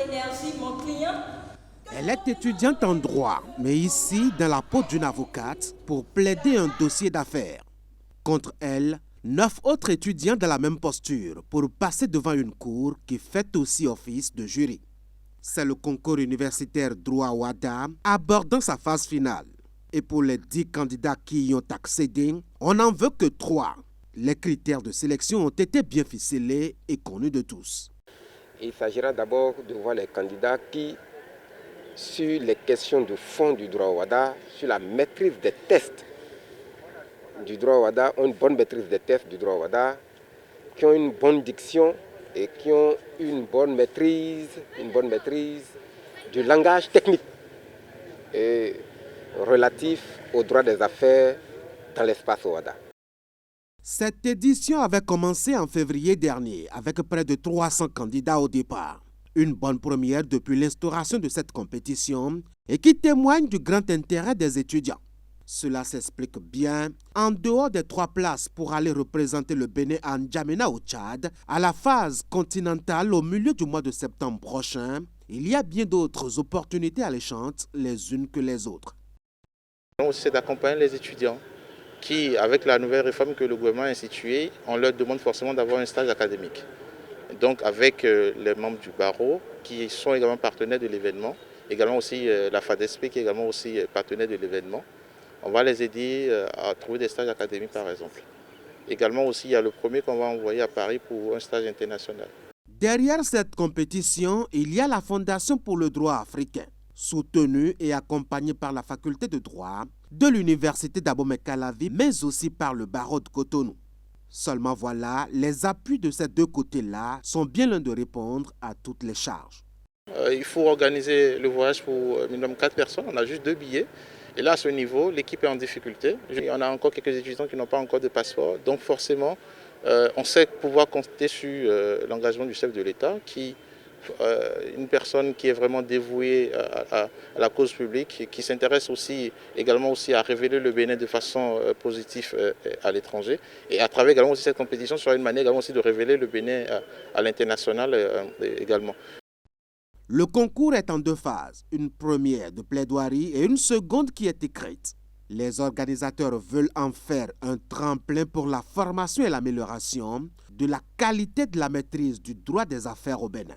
Énergie, mon client. Elle est étudiante en droit, mais ici dans la peau d'une avocate pour plaider un dossier d'affaires. Contre elle, 9 autres étudiants dans la même posture pour passer devant une cour qui fait aussi office de jury. C'est le concours universitaire droit WADA abordant sa phase finale. Et pour les 10 candidats qui y ont accédé, on n'en veut que 3. Les critères de sélection ont été bien ficelés et connus de tous. Il s'agira d'abord de voir les candidats qui, sur les questions de fond du droit WADA, sur la maîtrise des tests du droit WADA, ont une bonne maîtrise des tests du droit WADA, qui ont une bonne diction et qui ont une bonne maîtrise du langage technique et relatif au droit des affaires dans l'espace WADA. Cette édition avait commencé en février dernier avec près de 300 candidats au départ. Une bonne première depuis l'instauration de cette compétition et qui témoigne du grand intérêt des étudiants. Cela s'explique bien en dehors des 3 places pour aller représenter le Bénin à N'Djamena au Tchad à la phase continentale au milieu du mois de septembre prochain. Il y a bien d'autres opportunités alléchantes les unes que les autres. C'est d'accompagner les étudiants qui, avec la nouvelle réforme que le gouvernement a instituée, on leur demande forcément d'avoir un stage académique. Donc avec les membres du barreau qui sont également partenaires de l'événement, également aussi la FADESP qui est également aussi partenaire de l'événement. On va les aider à trouver des stages académiques par exemple. Également aussi, il y a le premier qu'on va envoyer à Paris pour un stage international. Derrière cette compétition, il y a la Fondation pour le droit africain, soutenue et accompagnée par la faculté de droit de l'université d'Abomey-Calavi, mais aussi par le barreau de Cotonou. Seulement voilà, les appuis de ces 2 côtés-là sont bien loin de répondre à toutes les charges. Il faut organiser le voyage pour minimum 4 personnes, on a juste 2 billets. Et là, à ce niveau, l'équipe est en difficulté. On a encore quelques étudiants qui n'ont pas encore de passeport. Donc forcément, on sait pouvoir compter sur l'engagement du chef de l'État, une personne qui est vraiment dévouée à la cause publique, qui s'intéresse aussi également aussi à révéler le Bénin de façon positive à l'étranger. Et à travers également aussi cette compétition, sera une manière également aussi de révéler le Bénin à l'international également. Le concours est en 2 phases, une première de plaidoirie et une seconde qui est écrite. Les organisateurs veulent en faire un tremplin pour la formation et l'amélioration de la qualité de la maîtrise du droit des affaires au Bénin.